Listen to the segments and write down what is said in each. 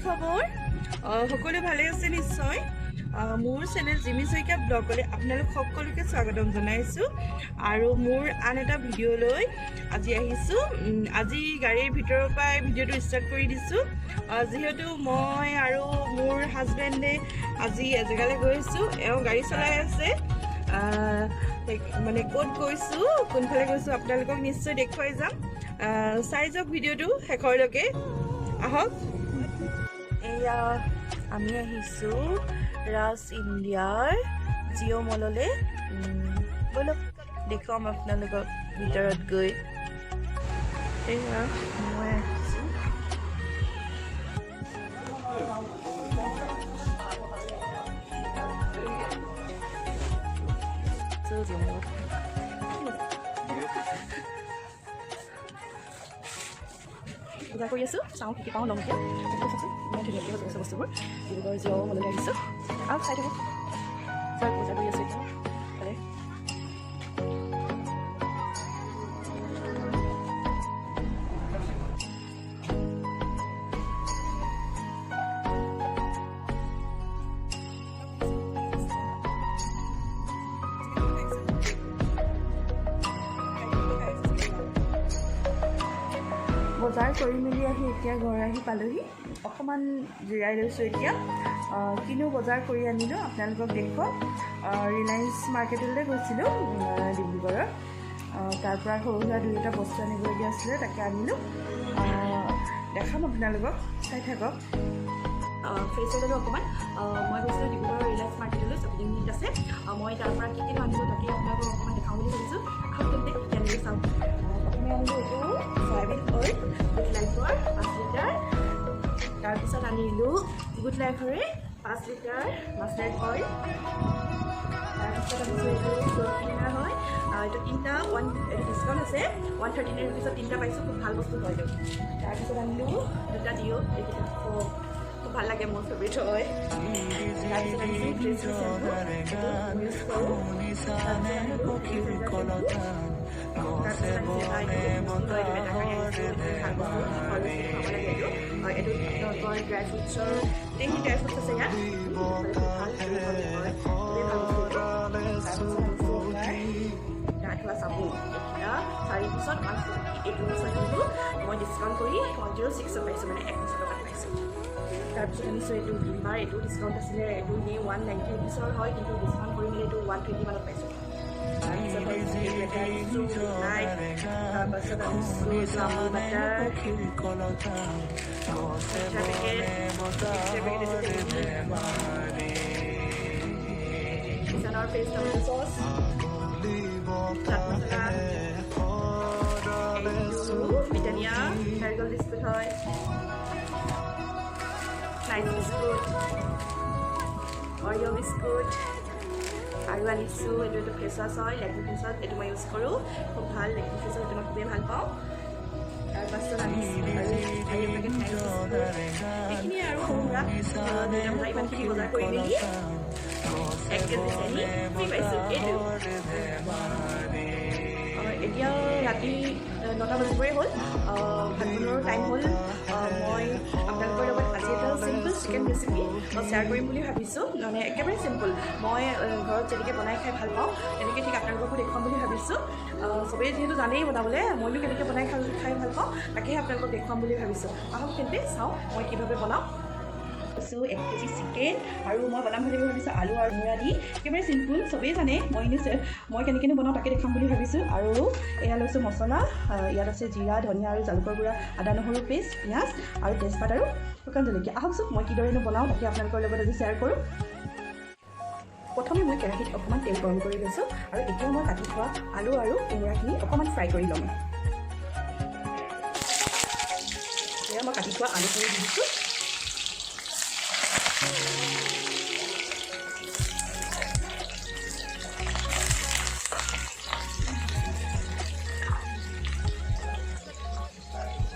খবৰ সকলো ভালে আছে নিশ্চয় মোৰ চেনেল জিমি শইকীয়া ব্লগলৈ আপোনালোক সকলোকে স্বাগতম জনাইছোঁ আৰু মোৰ আন এটা ভিডিঅ'লৈ আজি আহিছোঁ আজি গাড়ীৰ ভিতৰৰ পৰাই ভিডিঅ'টো ষ্টাৰ্ট কৰি দিছোঁ যিহেতু মই আৰু মোৰ হাজবেণ্ডে আজি এজেগালৈ গৈছোঁ এওঁ গাড়ী চলাই আছে মানে ক'ত গৈছোঁ কোনফালে গৈছোঁ আপোনালোকক নিশ্চয় দেখুৱাই যাম চাই যাওক ভিডিঅ'টো শেষৰলৈকে আহক এয়া আমি আহিছোঁ ৰাজ ইণ্ডিয়াৰ জিঅ' মললৈ বলক দেখুৱাম আপোনালোকক ভিতৰত গৈ এয়া মই আহিছোঁ পূজা কৰি আছোঁ চাওঁ কি পাওঁ লমকৈ মই ধুনীয়াকৈ হৈ গৈছে বস্তুবোৰ ডিব্ৰুগড় জিঅ' মললৈ আহিছোঁ আৰু চাই থাকোঁ চাই পূজা কৰি আছোঁ এতিয়া ভালে বজাৰ কৰি মেলি আহি এতিয়া ঘৰ আহি পালোহি অকণমান জিৰাই লৈছোঁ এতিয়া কিনো বজাৰ কৰি আনিলোঁ আপোনালোকক দেখুৱাম ৰিলায়েন্স মাৰ্কেটলৈ গৈছিলোঁ ডিব্ৰুগড়ৰ তাৰ পৰা সৰু সুৰা দুই এটা বস্তু আনিবলগীয়া আছিলে তাকে আনিলোঁ দেখাম আপোনালোকক চাই থাকক ফেচ ল'লোঁ অকণমান মই গৈছিলোঁ ডিব্ৰুগড়ৰ ৰিলায়েন্স মাৰ্কেটলৈ শ্বপিং ইউনিট আছে মই তাৰ পৰা কি আনিলোঁ তাকে আপোনালোকক অকণমান দেখাওঁ বুলি ভাবিছোঁ আহক তেন্তে কেনেকৈ চাওঁ প্ৰথমে আনিলোঁ এইটো চয়াবিন অইল গুড লাইফৰ 5 লিটাৰ তাৰপিছত আনিলোঁ গুড লাইফৰে 5 লিটাৰ মাষ্টাৰ্ড অইল তাৰপিছত আনিছোঁ এইটো ক্লিনাৰ হয় এইটো তিনিটা এইটো ডিছকাউণ্ট আছে 139 ৰুপিছত তিনিটা পাইছোঁ খুব ভাল বস্তু হয় এইটো তাৰপিছত আনিলোঁ দুটা ডিঅ' এইকেইটা খুব ভাল লাগে মোৰ ফেভৰেট হয় তাৰপিছত আনিছোঁ ড্ৰেছিং চেম্পু এইটো ইউজ কৰোঁ এইটো ড্ৰাই ফ্ৰুটছৰ গোটেইখিনি ড্ৰাই ফ্ৰুটছ আছে ইয়াত গা ধোৱা চাবোন এতিয়া 4 পিছত 148 ৰুপিছত কিন্তু মই ডিছকাউণ্ট কৰি 106 পাইছোঁ মানে 100 টকা পাইছোঁ তাৰপিছত আনিছোঁ এইটো ভিমবাৰ এইটো ডিছকাউণ্ট আছিলে এইটো এনেই 190 ৰুপিছৰ হয় কিন্তু ডিছকাউণ্ট কৰি মেলি এইটো 120 মানত পাইছোঁ তাৰপিছত কিচেনৰ পেষ্ট টমেটো চচ চাট মছলা ব্ৰিটানিয়া মেৰিগ'ল্ড বিস্কুট হয় নাইচ বিস্কুট অৰিঅ' বিস্কুট আৰু আনিছোঁ এইটো ফেচ ৱাছ হয় লেকমি ফেচ ৱাছ এইটো মই ইউজ কৰোঁ খুব ভাল লেকমি ফেচ ৱাছ এইটো মই খুবেই ভাল পাওঁ তাৰপাছত আনিছোঁ এইখিনিয়ে আৰু সৰু সুৰা ইমানখিনি বজাৰ কৰি মেলি 1 কেজি চেনি ফ্ৰী পাইছোঁ এইটো এতিয়া ৰাতি 9টা বাজিবই হ'ল ভাত বনোৱাৰ টাইম হ'ল মই আপোনালোকৰ লগত আজি এটা চিম্পল চিকেন ৰেচিপি শ্বেয়াৰ কৰিম বুলি ভাবিছোঁ মানে একেবাৰে চিম্পল মই ঘৰত যেনেকৈ বনাই খাই ভাল পাওঁ তেনেকৈ ঠিক আপোনালোককো দেখুৱাম বুলি ভাবিছোঁ চবেই যিহেতু জানেই বনাবলৈ মইনো কেনেকৈ বনাই খাই ভাল পাওঁ তাকেহে আপোনালোকক দেখুৱাম বুলি ভাবিছোঁ আহক তেন্তে চাওঁ মই কিভাৱে বনাওঁ 1 কেজি চিকেন আৰু মই বনাম বুলি ভাবিছোঁ আলু আৰু মূৰা দি একেবাৰে চিম্পুল চবেই জানে মই কেনেকৈ বনাওঁ তাকে দেখাম বুলি ভাবিছোঁ আৰু এয়া লৈছোঁ মছলা ইয়াত আছে জিৰা ধনিয়া আৰু জালুকৰ গুড়া আদা নহৰু পেষ্ট পিঁয়াজ আৰু তেজপাত আৰু শুকান জলকীয়া আহকচোন মই কিদৰেনো বনাওঁ তাকে আপোনালোকৰ লগত আজি শ্বেয়াৰ কৰোঁ প্ৰথমে মই কেৰাহীত অকণমান তেল গৰম কৰি লৈছোঁ আৰু এতিয়া মই কাটি থোৱা আলু আৰু কোমোৰাখিনি অকণমান ফ্ৰাই কৰি ল'ম এয়া মই কাটি থোৱা আলুখিনি দি দিছোঁ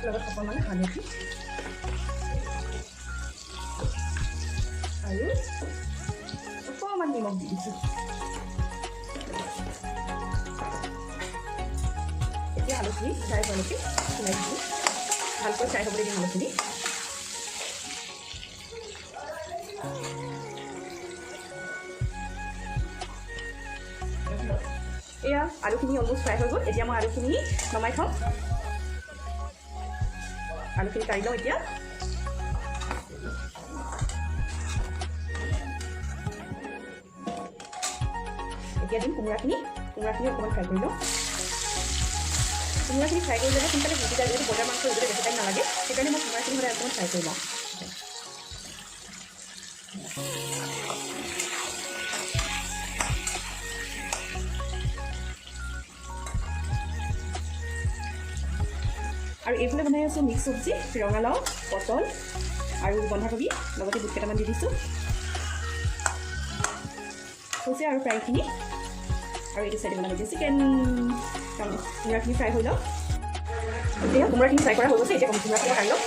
লগত অকণমান হালধি আৰু অকণমান নিমখ দি দিছোঁ এতিয়া আলুখিনি ফ্ৰাই হোৱালৈকে চিলাই দিছোঁ ভালকৈ ফ্ৰাই হ'ব লাগিব আলুখিনি আলুখিনি অলমষ্ট ফ্ৰাই হৈ গ'ল এতিয়া মই আলুখিনি নমাই থওঁ আলুখিনি কাঢ়ি লওঁ এতিয়া এতিয়া দিম কোমোৰাখিনি অকণমান ফ্ৰাই কৰি লওঁ কোমোৰাখিনি ফ্ৰাই কৰি ল'লে সোনকালে গুচি যায় যিহেতু বজাৰ মাংস এইবিলাক বেছি টাইম নালাগে সেইকাৰণে মই কোমোৰাখিনি সদায় অকণমান ফ্ৰাই কৰি লওঁ আৰু এইফালে বনাই আছোঁ মিক্স চব্জি ৰঙালাও পটল আৰু বন্ধাকবি লগতে বুট কেইটামান দি দিছোঁ হৈছে আৰু ফ্ৰাইখিনি আৰু এইটো চাইডে বনাব চিকেন কোমোৰাখিনি ফ্ৰাই হৈ লওক এতিয়া কোমোৰাখিনি ফ্ৰাই কৰা হৈ গৈছে এতিয়া কোমোৰাখিনি খাই লওক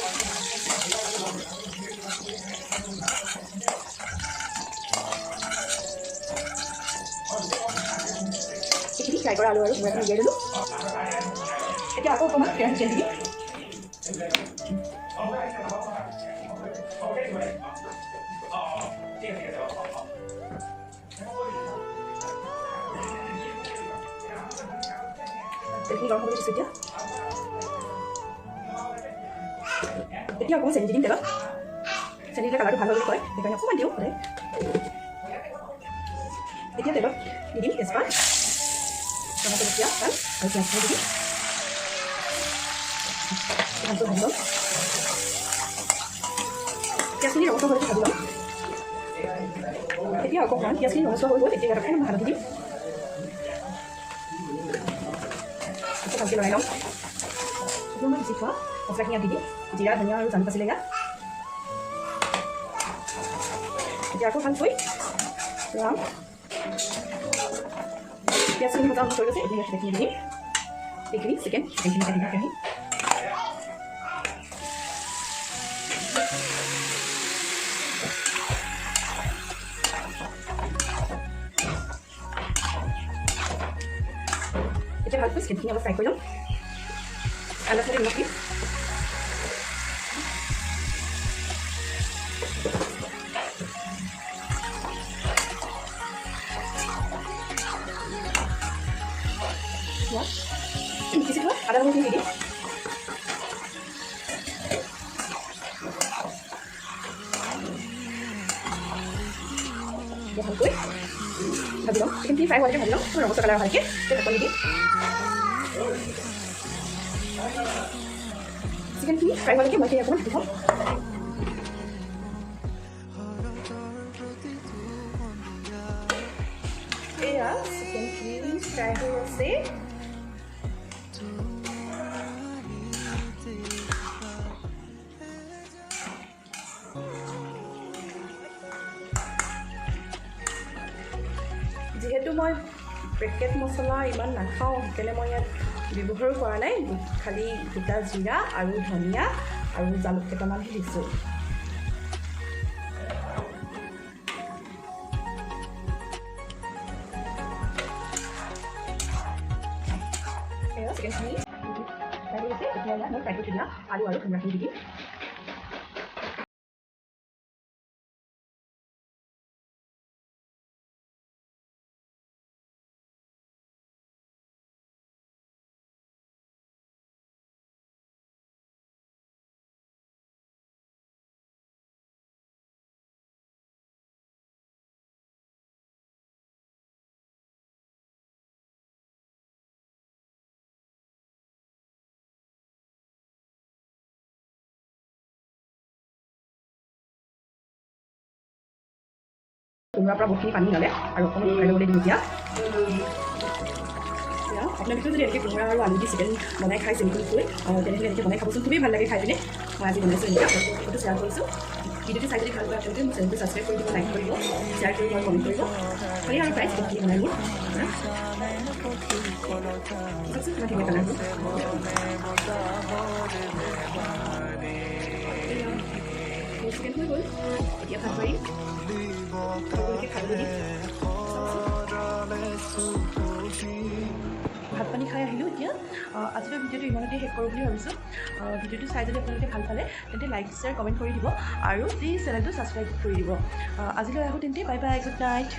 এইখিনি ফ্ৰাই কৰা আলু আৰু কোমোৰাখিনি উলিয়াই দিলোঁ এতিয়া আকৌ অকণমান কেৰাহী তেল দিম তেলখিনি গৰম হ'ব দিছোঁ এতিয়া অকণমান চেনি দিম তেলত চেনি দিলে কালাৰটো ভাল হয় বুলি কয় সেইকাৰণে অকণমান দিওঁ সদায় এতিয়া তেলত দি দিম তেজপাত টমাটো জলকীয়া আৰু পিঁয়াজখিনি দি দিম ভাজি ল'ম পিঁয়াজখিনি ৰঙচুৱা হৈ ভাজি ল'ম এতিয়া অকণমান পিঁয়াজখিনি ৰঙচুৱা হৈ গ'ল এতিয়া ইয়াত অকণমান হালধি দিম ভালকৈ লৰাই ল'ম অকণমান বেছি খোৱা মছলাখিনি দি দিম জিৰা ধনিয়া আৰু জালুক আছিলে ইয়াত এতিয়া আকৌ ভালকৈ লৰাম পিঁয়াজখিনি ভজা হৈ গৈছে এতিয়া সেইখিনি দি দিম এইখিনি চিকেনখিনি কাটি দিম কেৰাহী এতিয়া ভালকৈ চিকেনখিনি অলপ ফ্ৰাই কৰি ল'ম আন্দাজমতে নিমখ দিম পিচি থোৱা আদা নহৰুখিনি দি দিম ভালকৈ ভাজি ল'ম চিকেনখিনি ফ্ৰাই হোৱালৈকে ভাজি ল'ম ৰঙচুৱা কালাৰ ভালকৈ ঢাকন দি দিম চিকেনখিনি ফ্ৰাই হোৱালৈকে মই অকণমান ঢাকি থ'ম এয়া চিকেনখিনি ফ্ৰাই হৈ আছে যিহেতু মই পেকেট মছলা ইমান নাখাওঁ সেইকাৰণে মই ইয়াত ব্যৱহাৰো কৰা নাই খালি দুটা জিৰা আৰু ধনিয়া আৰু জালুক কেইটামান দিছোঁ চিকেনখিনি ফ্ৰাই হৈ আছে এতিয়া ইয়াত মই ফ্ৰাই কৰি দিয়া আলু আৰু কোমোৰাখিনি দি দিম কোমোৰাৰ পৰা বহুতখিনি পানী ওলালে আৰু অকণমান উঠাই ল'বলৈ দিম এতিয়া আপোনালোকেও যদি এনেকৈ কোমোৰা আৰু আলু দি চিকেন বনাই খাই চিম্পুলকৈ তেনেহ'লে এনেকৈ বনাই খাবচোন খুবেই ভাল লাগে খাই পিনে মই আজি বনাইছোঁ এনেকৈ ফটো শ্বেয়াৰ কৰিছোঁ ভিডিঅ'টো চাই যদি ভাল পায় আপোনালোকে মোৰ চেনেলটো ছাবস্ক্ৰাইব কৰি দিব লাইক কৰিব শ্বেয়াৰ কৰিব আৰু কমেণ্ট কৰিব খালি আৰু প্ৰায় চিকেনখিনি বনাই মোৰ চাওকচোন কিমান ধুনীয়া কালাৰবোৰ চিকেন হৈ গ'ল এতিয়া ভাত পাৰিম ভাত পানী খাই আহিলোঁ এতিয়া আজিলৈ ভিডিঅ'টো ইমানতে শেষ কৰোঁ বুলি ভাবিছোঁ ভিডিঅ'টো চাই যদি আপোনালোকে ভাল পালে তেন্তে লাইক শ্বেয়াৰ কমেণ্ট কৰি দিব আৰু প্লিজ চেনেলটো ছাবস্ক্ৰাইব কৰি দিব আজিলৈ আহোঁ তেন্তে বাই বাই গুড নাইট